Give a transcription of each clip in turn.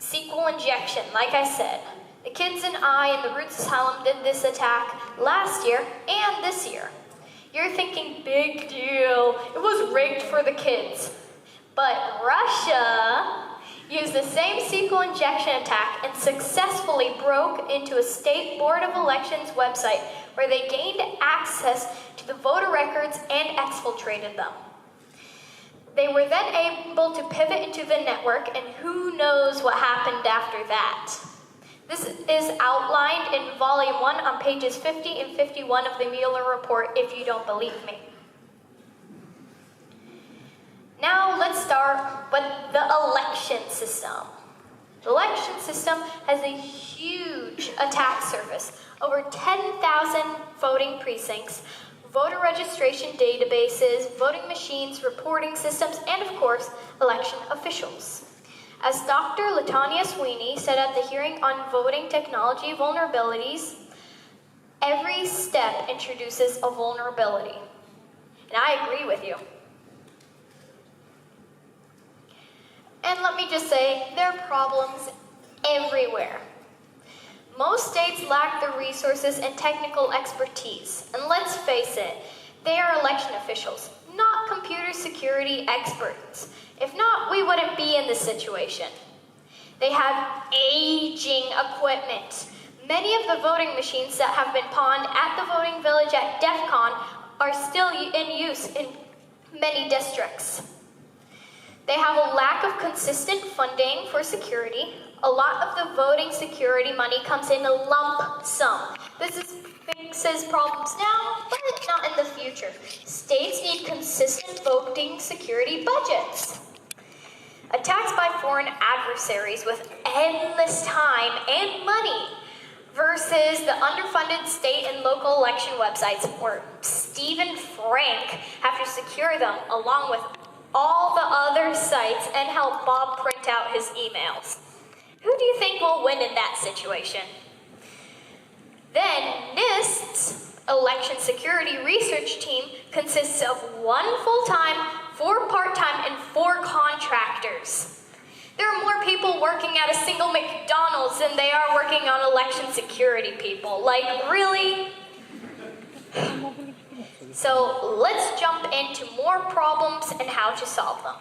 SQL injection, like I said. The kids and I in the Roots Asylum did this attack last year and this year. You're thinking, big deal, it was rigged for the kids. But Russia used the same SQL injection attack and successfully broke into a state board of elections website where they gained access to the voter records and exfiltrated them. They were then able to pivot into the network, and who knows what happened after that. This is outlined in Volume 1 on pages 50 and 51 of the Mueller Report if you don't believe me. Now let's start with the election system. The election system has a huge attack surface, over 10,000 voting precincts, voter registration databases, voting machines, reporting systems, and of course, election officials. As Dr. Latanya Sweeney said at the hearing on voting technology vulnerabilities, every step introduces a vulnerability. And I agree with you. And let me just say, there are problems everywhere. Most states lack the resources and technical expertise. And let's face it, they are election officials, not computer security experts. If not, we wouldn't be in this situation. They have aging equipment. Many of the voting machines that have been pawned at the voting village at DEFCON are still in use in many districts. They have a lack of consistent funding for security. A lot of the voting security money comes in a lump sum. This fixes problems now, but not in the future. States need consistent voting security budgets. Attacks by foreign adversaries with endless time and money versus the underfunded state and local election websites where Steve and Frank have to secure them along with all the other sites and help Bob print out his emails. Who do you think will win in that situation? Then NIST's election security research team consists of 1 full-time, 4 part-time, and 4 contractors. There are more people working at a single McDonald's than they are working on election security people. Like, really? So let's jump into more problems and how to solve them.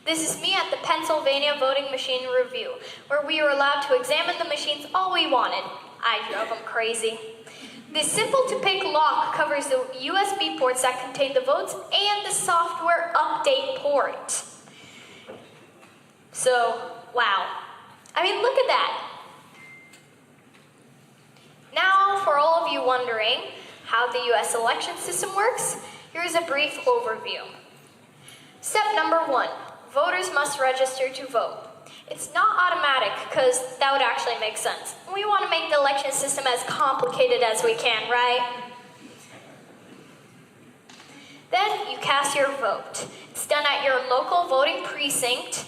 This is me at the Pennsylvania Voting Machine Review, where we were allowed to examine the machines all we wanted. I drove them crazy. The simple-to-pick lock covers the USB ports that contain the votes and the software update port. So, wow. I mean, look at that. Now, for all of you wondering how the US election system works, here's a brief overview. Step number 1, voters must register to vote. It's not automatic because that would actually make sense. We want to make the election system as complicated as we can, right? Then you cast your vote. It's done at your local voting precinct,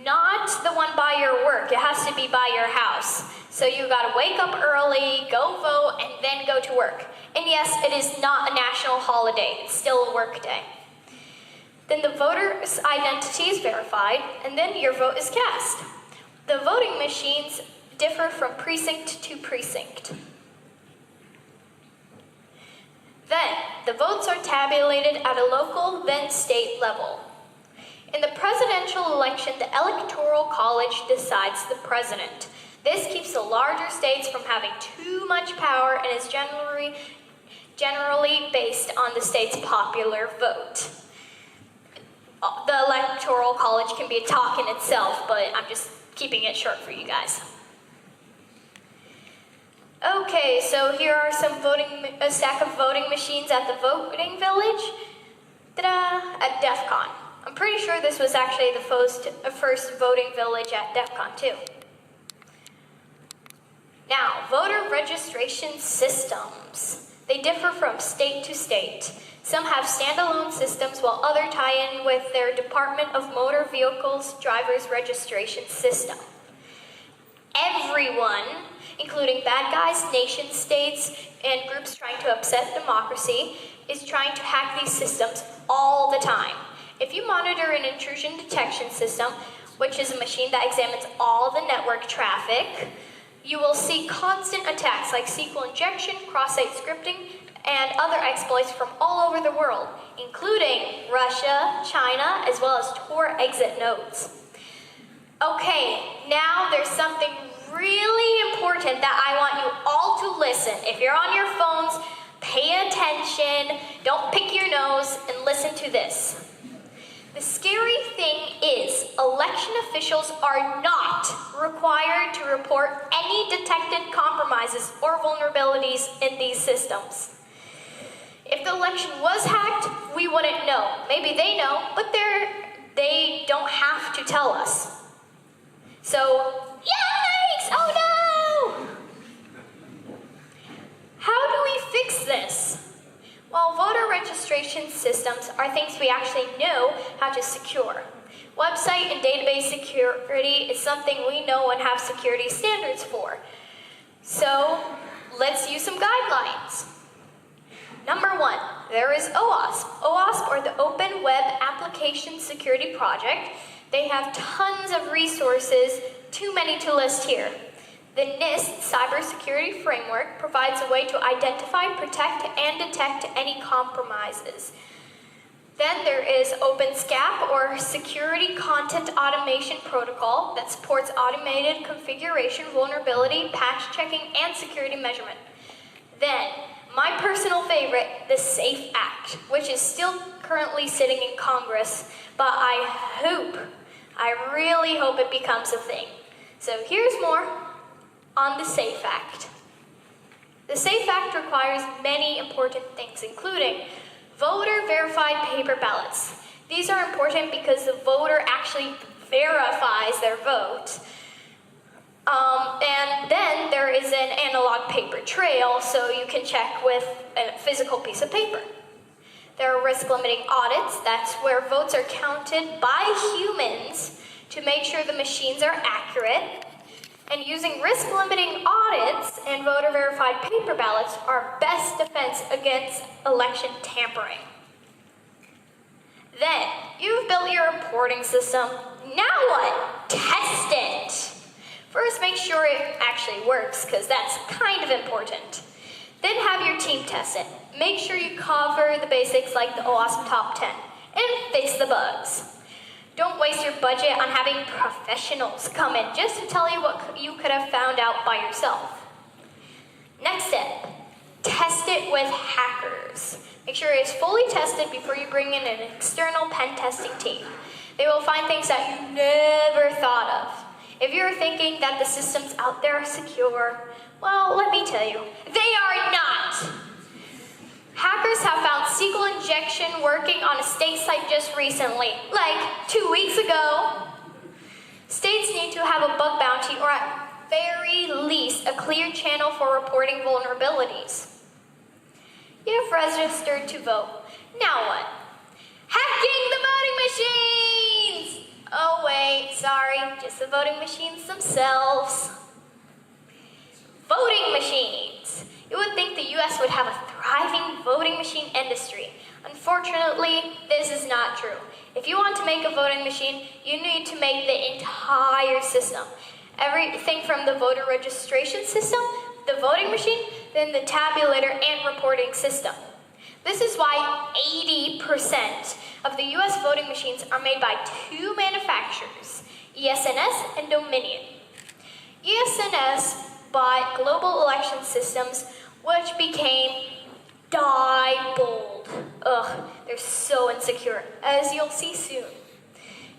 not the one by your work. It has to be by your house. So you gotta wake up early, go vote, and then go to work. And yes, it is not a national holiday. It's still a work day. Then the voter's identity is verified, and then your vote is cast. The voting machines differ from precinct to precinct. Then, the votes are tabulated at a local, then state level. In the presidential election, the Electoral College decides the president. This keeps the larger states from having too much power and is generally based on the state's popular vote. The Electoral College can be a talk in itself, but I'm just keeping it short for you guys. Okay, so here are a stack of voting machines at the voting village. Ta-da! At DEFCON. I'm pretty sure this was actually the first voting village at DEFCON too. Now, voter registration systems. They differ from state to state. Some have standalone systems while others tie in with their Department of Motor Vehicles driver's registration system. Everyone, including bad guys, nation states, and groups trying to upset democracy, is trying to hack these systems all the time. If you monitor an intrusion detection system, which is a machine that examines all the network traffic. You will see constant attacks like SQL injection, cross-site scripting, and other exploits from all over the world, including Russia, China, as well as Tor exit nodes. Okay, now there's something really important that I want you all to listen. If you're on your phones, pay attention, don't pick your nose, and listen to this. The scary thing is, election officials are not required to report any detected compromises or vulnerabilities in these systems. If the election was hacked, we wouldn't know. Maybe they know, but they don't have to tell us. So, yikes! Oh no! How do we fix this? Well, voter registration systems are things we actually know how to secure. Website and database security is something we know and have security standards for. So, let's use some guidelines. Number 1, there is OWASP. OWASP, or the Open Web Application Security Project. They have tons of resources, too many to list here. The NIST Cybersecurity Framework provides a way to identify, protect, and detect any compromises. Then there is OpenSCAP, or Security Content Automation Protocol, that supports automated configuration, vulnerability, patch checking, and security measurement. Then, my personal favorite, the SAFE Act, which is still currently sitting in Congress, but I really hope it becomes a thing. So here's more on the SAFE Act. The SAFE Act requires many important things, including voter-verified paper ballots. These are important because the voter actually verifies their vote. And then there is an analog paper trail, so you can check with a physical piece of paper. There are risk-limiting audits. That's where votes are counted by humans to make sure the machines are accurate. And using risk-limiting audits and voter-verified paper ballots are best defense against election tampering. Then, you've built your reporting system. Now what? Test it! First, make sure it actually works, because that's kind of important. Then have your team test it. Make sure you cover the basics like the OWASP Top 10, and fix the bugs. Don't waste your budget on having professionals come in just to tell you what you could have found out by yourself. Next step, test it with hackers. Make sure it's fully tested before you bring in an external pen testing team. They will find things that you never thought of. If you're thinking that the systems out there are secure, well, let me tell you, they are not. Hackers have found SQL injection working on a state site just recently, like 2 weeks ago. States need to have a bug bounty, or at very least, a clear channel for reporting vulnerabilities. You've registered to vote. Now what? Hacking the voting machines! Oh wait, sorry, just the voting machines themselves. Voting machines. You would think the US would have a thriving voting machine industry. Unfortunately, this is not true. If you want to make a voting machine, you need to make the entire system. Everything from the voter registration system, the voting machine, then the tabulator and reporting system. This is why 80% of the US voting machines are made by 2 manufacturers, ES&S and Dominion. ES&S bought Global Election Systems, which became Diebold. Ugh, they're so insecure, as you'll see soon.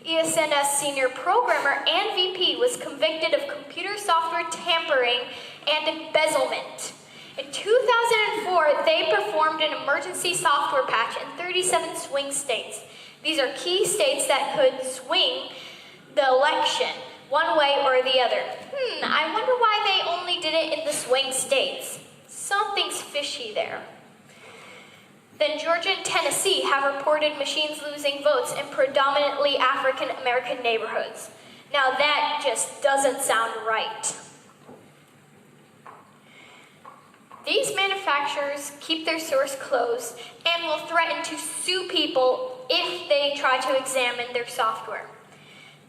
ES&S senior programmer and VP was convicted of computer software tampering and embezzlement. In 2004, they performed an emergency software patch in 37 swing states. These are key states that could swing the election one way or the other. I wonder why they only did it in the swing states. Something's fishy there. Then Georgia and Tennessee have reported machines losing votes in predominantly African American neighborhoods. Now that just doesn't sound right. These manufacturers keep their source closed and will threaten to sue people if they try to examine their software.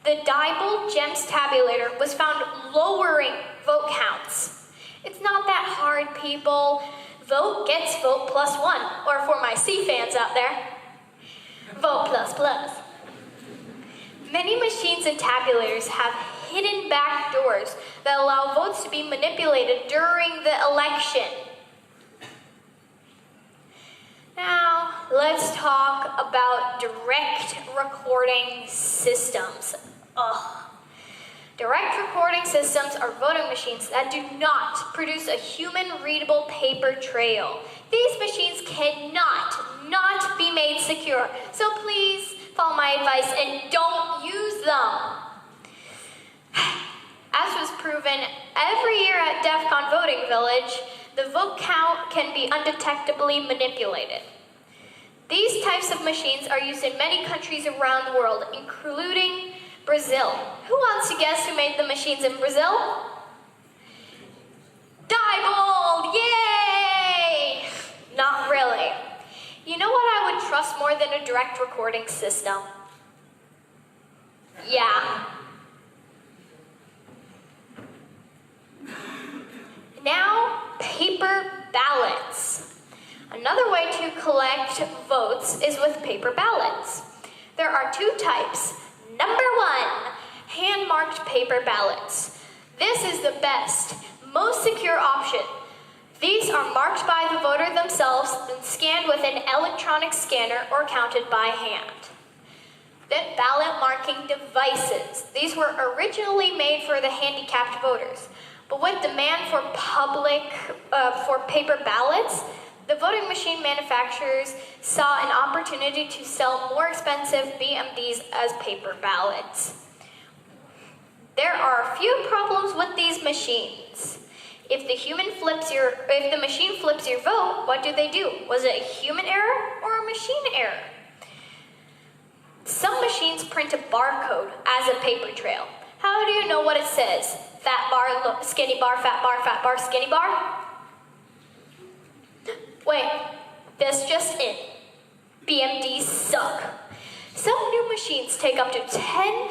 The Diebold GEMS tabulator was found lowering vote counts. It's not that hard, people. Vote gets vote plus one, or for my C fans out there, vote plus plus. Many machines and tabulators have hidden back doors that allow votes to be manipulated during the election. Now, let's talk about direct recording systems. Direct recording systems are voting machines that do not produce a human-readable paper trail. These machines cannot be made secure, so please follow my advice and don't use them. As was proven every year at DEFCON Voting Village, the vote count can be undetectably manipulated. These types of machines are used in many countries around the world, including Brazil. Who wants to guess who made the machines in Brazil? Diebold! Yay! Not really. You know what I would trust more than a direct recording system? Yeah. Now, paper ballots. Another way to collect votes is with paper ballots. There are two types. Number one, hand-marked paper ballots. This is the best, most secure option. These are marked by the voter themselves, then scanned with an electronic scanner or counted by hand. Then ballot marking devices. These were originally made for the handicapped voters. But with demand for paper ballots, the voting machine manufacturers saw an opportunity to sell more expensive BMDs as paper ballots. There are a few problems with these machines. If the machine flips your vote, what do? Was it a human error or a machine error? Some machines print a barcode as a paper trail. How do you know what it says? Fat bar, skinny bar, fat bar, skinny bar? Wait, that's just it. BMDs suck. Some new machines take up to 10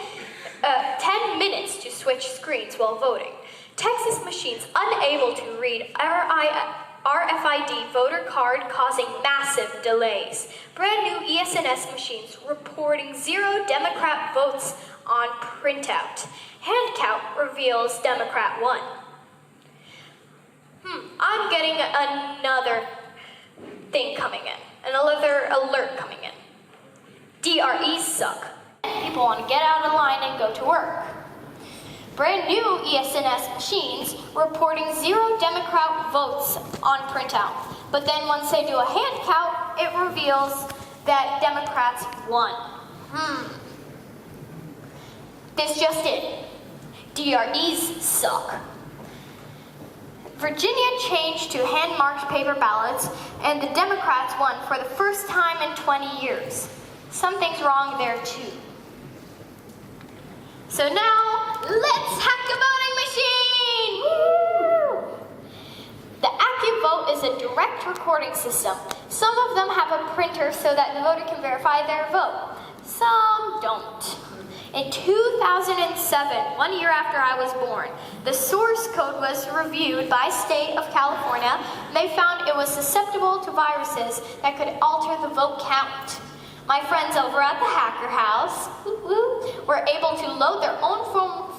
minutes to switch screens while voting. Texas machines unable to read RFID voter card causing massive delays. Brand new ESNS machines reporting 0 Democrat votes on printout. Hand count reveals Democrat won. I'm getting another thing coming in, another alert coming in. DREs suck. People want to get out of line and go to work. Brand new ESNS machines reporting 0 Democrat votes on printout. But then once they do a hand count, it reveals that Democrats won. That's just it. DREs suck. Virginia changed to hand-marked paper ballots, and the Democrats won for the first time in 20 years. Something's wrong there too. So now, let's hack a voting machine! Woo! The AccuVote is a direct recording system. Some of them have a printer so that the voter can verify their vote. Some don't. In 2007, 1 year after I was born, the source code was reviewed by state of California, and they found it was susceptible to viruses that could alter the vote count. My friends over at the Hacker House were able to load their own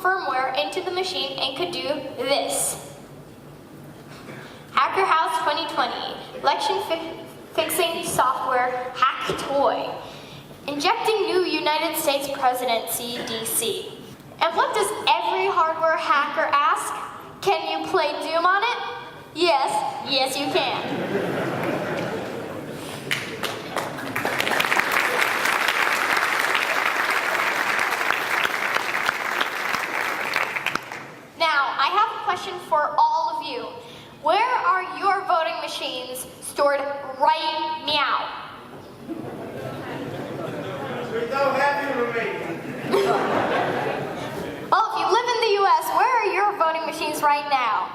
firmware into the machine and could do this. Hacker House 2020, election fixing software hack toy. Injecting new United States presidency, DC. And what does every hardware hacker ask? Can you play Doom on it? Yes, you can. Now, I have a question for all of you. Where are your voting machines stored right now? We're so happy with me. Well, if you live in the U.S., where are your voting machines right now?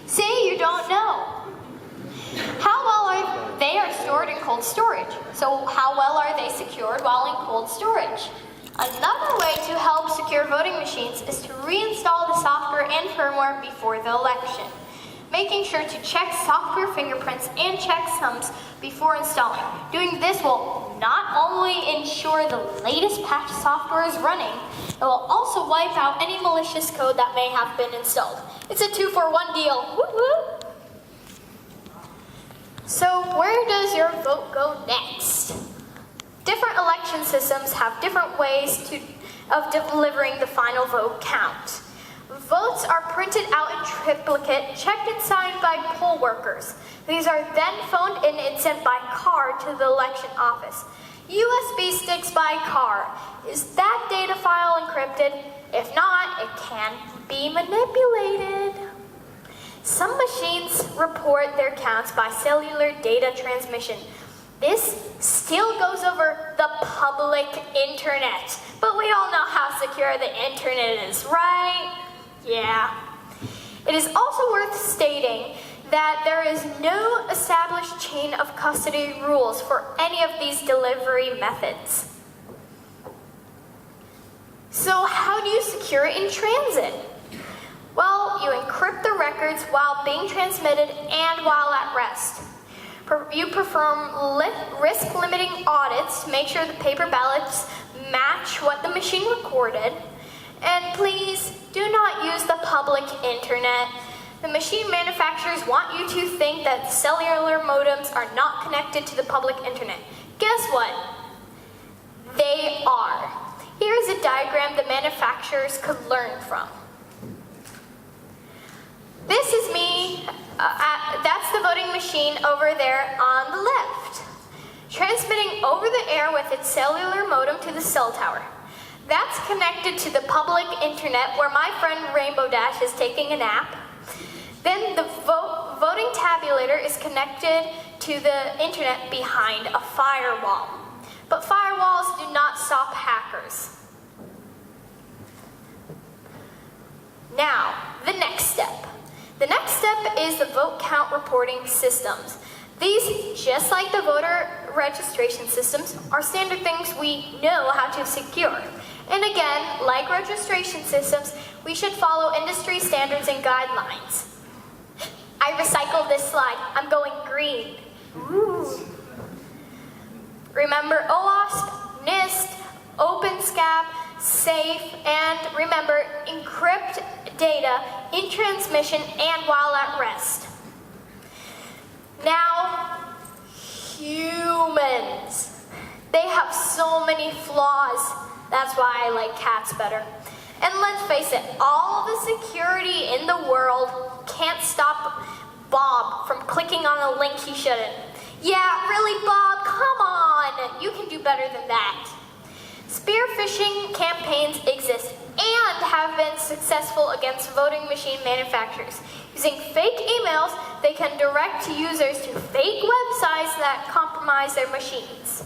See, you don't know. How well they are stored in cold storage. So how well are they secured while in cold storage? Another way to help secure voting machines is to reinstall the software and firmware before the election. Making sure to check software fingerprints and checksums before installing. Doing this will not only ensure the latest patch software is running, it will also wipe out any malicious code that may have been installed. It's a 2-for-1 deal. Woo-hoo! So where does your vote go next? Different election systems have different ways of delivering the final vote count. Votes are printed out in triplicate, checked and signed by poll workers. These are then phoned in and sent by car to the election office. USB sticks by car. Is that data file encrypted? If not, it can be manipulated. Some machines report their counts by cellular data transmission. This still goes over the public internet, but we all know how secure the internet is, right? Yeah. It is also worth stating that there is no established chain of custody rules for any of these delivery methods. So how do you secure it in transit? Well, you encrypt the records while being transmitted and while at rest. You perform risk-limiting audits to make sure the paper ballots match what the machine recorded. And please, do not use the public internet. The machine manufacturers want you to think that cellular modems are not connected to the public internet. Guess what? They are. Here is a diagram the manufacturers could learn from. This is me. That's the voting machine over there on the left, transmitting over the air with its cellular modem to the cell tower. That's connected to the public internet where my friend Rainbow Dash is taking a nap. Then the voting tabulator is connected to the internet behind a firewall. But firewalls do not stop hackers. Now, the next step. The next step is the vote count reporting systems. These, just like the voter registration systems, are standard things we know how to secure. And again, like registration systems, we should follow industry standards and guidelines. I recycled this slide. I'm going green. Ooh. Remember OWASP, NIST, OpenSCAP, SAFE, and remember, encrypt data in transmission and while at rest. Now, humans. They have so many flaws. That's why I like cats better. And let's face it, all the security in the world can't stop Bob from clicking on a link he shouldn't. Yeah, really, Bob? Come on. You can do better than that. Spear phishing campaigns exist and have been successful against voting machine manufacturers. Using fake emails, they can direct users to fake websites that compromise their machines.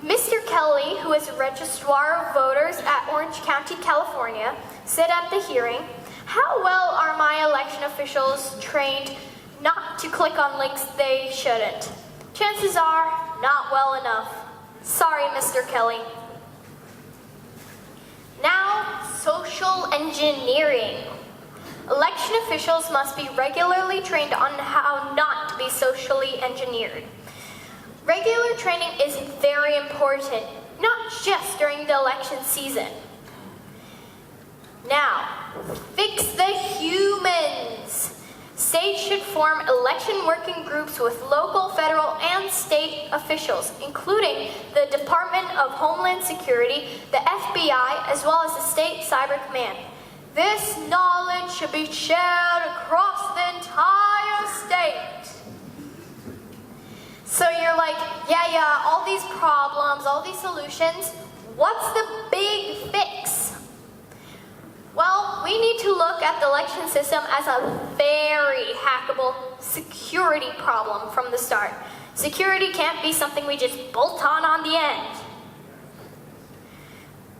Mr. Kelly, who is a registrar of voters at Orange County, California, said at the hearing, "How well are my election officials trained not to click on links they shouldn't? Chances are, not well enough. Sorry, Mr. Kelly." Now, social engineering. Election officials must be regularly trained on how not to be socially engineered. Regular training is very important, not just during the election season. Now, fix the humans. States should form election working groups with local, federal, and state officials, including the Department of Homeland Security, the FBI, as well as the State Cyber Command. This knowledge should be shared across the entire state. So you're like, yeah, all these problems, all these solutions, what's the big fix? Well, we need to look at the election system as a very hackable security problem from the start. Security can't be something we just bolt on the end.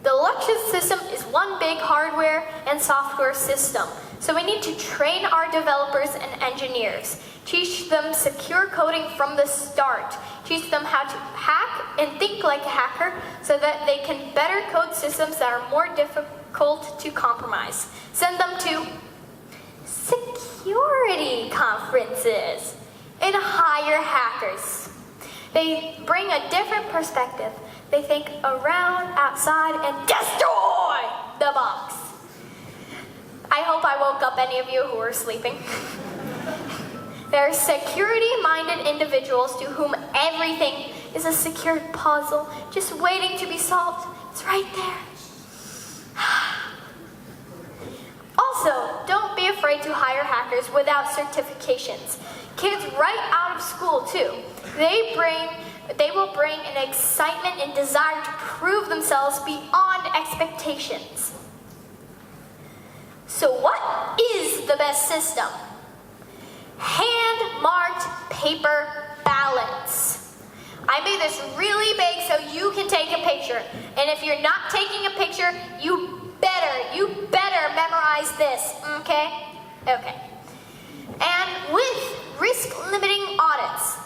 The election system is one big hardware and and software system. So we need to train our developers and engineers, teach them secure coding from the start, teach them how to hack and think like a hacker so that they can better code systems that are more difficult to compromise. Send them to security conferences and hire hackers. They bring a different perspective. They think around, outside, and destroy the box. I hope I woke up any of you who were sleeping. They're security-minded individuals to whom everything is a secured puzzle, just waiting to be solved. It's right there. Also, don't be afraid to hire hackers without certifications. Kids right out of school too. They will bring an excitement and desire to prove themselves beyond expectations. So what is the best system? Hand-marked paper ballots. I made this really big so you can take a picture. And if you're not taking a picture, you better memorize this, okay? Okay. And with risk-limiting audits.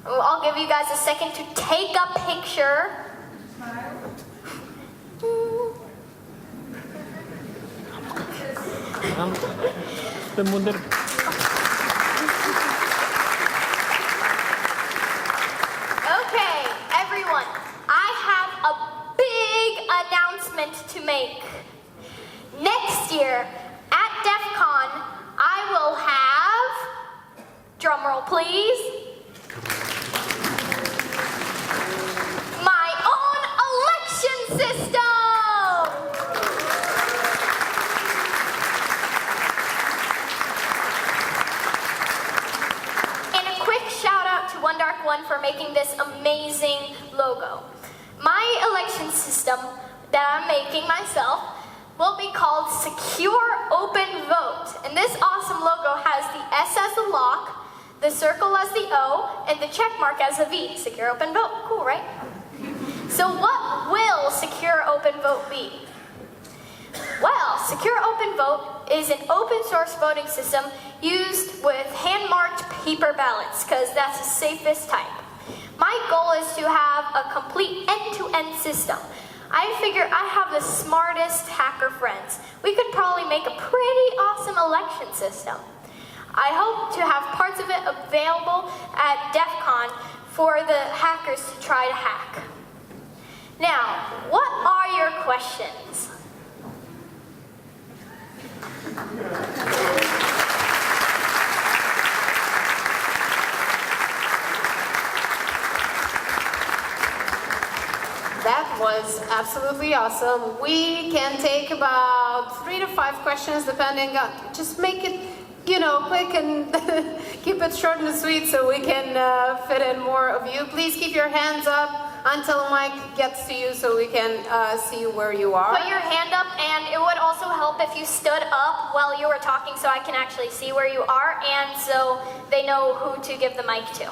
I'll give you guys a second to take a picture. Okay, everyone, I have a big announcement to make. Next year at DEFCON, I will have, drumroll please, my own election system! And a quick shout out to One Dark One for making this amazing logo. My election system that I'm making myself will be called Secure Open Vote. And this awesome logo has the S as the lock, the circle as the O, and the check mark as a V. Secure Open Vote. Cool, right? So what will Secure Open Vote be? Well, Secure Open Vote is an open source voting system used with hand-marked paper ballots, because that's the safest type. My goal is to have a complete end-to-end system. I figure I have the smartest hacker friends. We could probably make a pretty awesome election system. I hope to have parts of it available at DEFCON for the hackers to try to hack. Now, what are your questions? That was absolutely awesome. We can take about 3 to 5 questions depending on, just make it, quick and keep it short and sweet so we can fit in more of you. Please keep your hands up until the mic gets to you so we can see where you are. Put your hand up, and it would also help if you stood up while you were talking so I can actually see where you are and so they know who to give the mic to.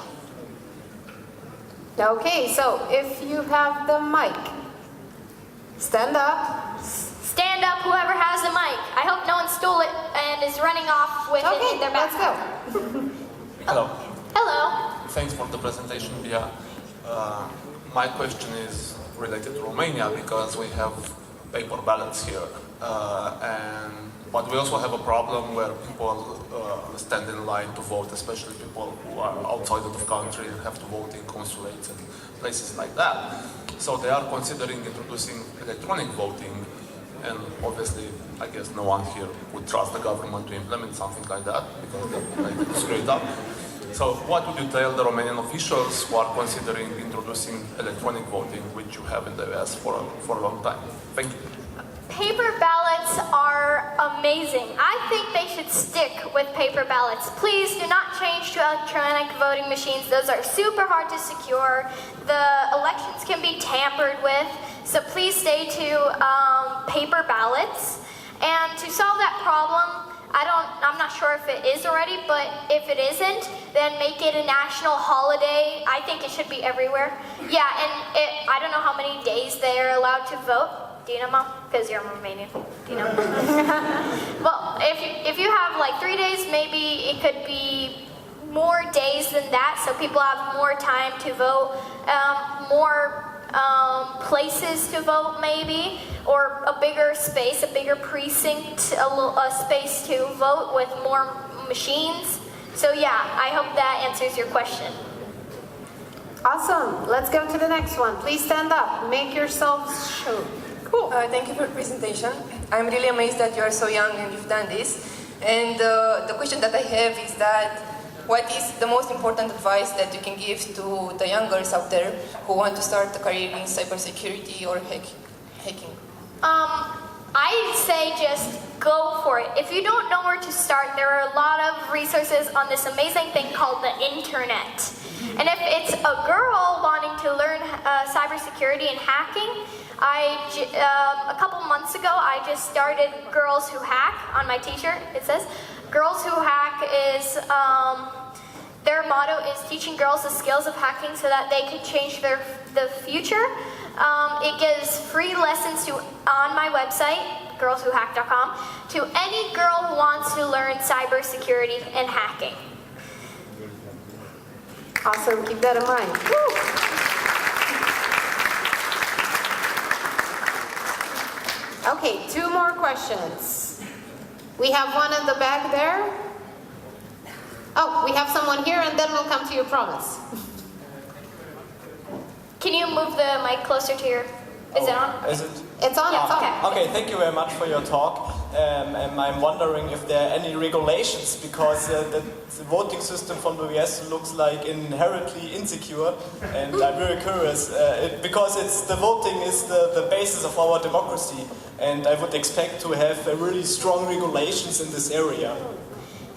Okay, so if you have the mic, stand up. Stand up, whoever has the mic. I hope no one stole it and is running off with it in their let's backpack. go. Hello. Hello. Thanks for the presentation, Bia. My question is related to Romania because we have paper ballots here. But we also have a problem where people stand in line to vote, especially people who are outside of the country and have to vote in consulates and places like that. So they are considering introducing electronic voting, and obviously, I guess no one here would trust the government to implement something like that because they like to screw it up. So what would you tell the Romanian officials who are considering introducing electronic voting, which you have in the US for a long time? Thank you. Paper ballots are amazing. I think they should stick with paper ballots. Please do not change to electronic voting machines. Those are super hard to secure. The elections can be tampered with. So please stay to paper ballots. And to solve that problem, I'm not sure if it is already, but if it isn't, then make it a national holiday. I think it should be everywhere. Yeah, and I don't know how many days they're allowed to vote. Do you know, Mom? Because you're Romanian. you know. Well, if you have like 3 days, maybe it could be more days than that, so people have more time to vote, more places to vote maybe, or a bigger space, a bigger precinct, a space to vote with more machines. So yeah, I hope that answers your question. Awesome. Let's go to the next one. Please stand up. Make yourselves show. Cool. Thank you for the presentation. I'm really amazed that you are so young and you've done this. And the question that I have is that what is the most important advice that you can give to the young girls out there who want to start a career in cybersecurity or hacking? I'd say just go for it. If you don't know where to start, there are a lot of resources on this amazing thing called the internet. And if it's a girl wanting to learn cybersecurity and hacking, a couple months ago, I just started Girls Who Hack on my t-shirt. It says, Girls Who Hack is, their motto is teaching girls the skills of hacking so that they can change the future. It gives free lessons on my website, girlswhohack.com, to any girl who wants to learn cybersecurity and hacking. Awesome. Keep that in mind. Woo. Okay, 2 more questions. We have one in the back there. Oh, we have someone here, and then we'll come to you, promise. Can you move the mic closer to your... Is it on? Is it? It's on, Yeah, it's on. okay. Okay, thank you very much for your talk. I'm wondering if there are any regulations, because the voting system from the US looks like inherently insecure, and I'm very curious, because the voting is the basis of our democracy, and I would expect to have really strong regulations in this area.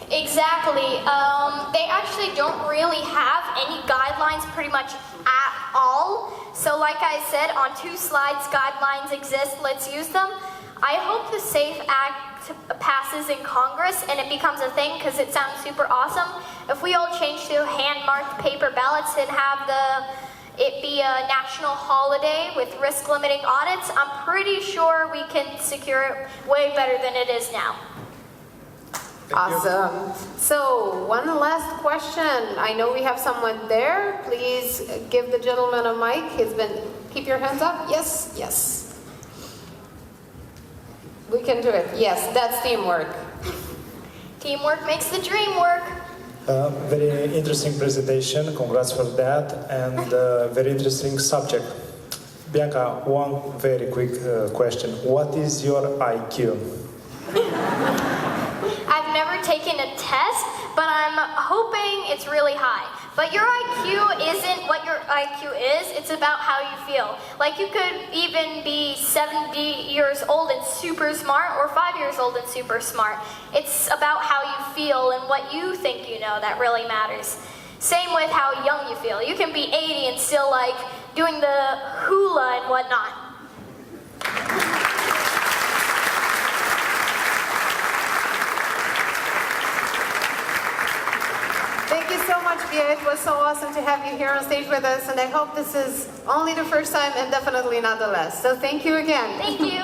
Exactly. They actually don't really have any guidelines pretty much at all. So like I said, on 2 slides, guidelines exist. Let's use them. I hope the SAFE Act passes in Congress and it becomes a thing because it sounds super awesome. If we all change to hand-marked paper ballots and have it be a national holiday with risk-limiting audits, I'm pretty sure we can secure it way better than it is now. Awesome. So, one last question. I know we have someone there. Please give the gentleman a mic. Keep your hands up. Yes, yes. We can do it. Yes, that's teamwork. Teamwork makes the dream work. Very interesting presentation. Congrats for that. And very interesting subject. Bianca, one very quick question. What is your IQ? I've never taken a test, but I'm hoping it's really high. But your IQ isn't what your IQ is, it's about how you feel. Like you could even be 70 years old and super smart, or 5 years old and super smart. It's about how you feel and what you think you know that really matters. Same with how young you feel. You can be 80 and still like doing the hula and whatnot. Thank you so much, Bia. It was so awesome to have you here on stage with us, and I hope this is only the first time and definitely not the last. So thank you again. Thank you.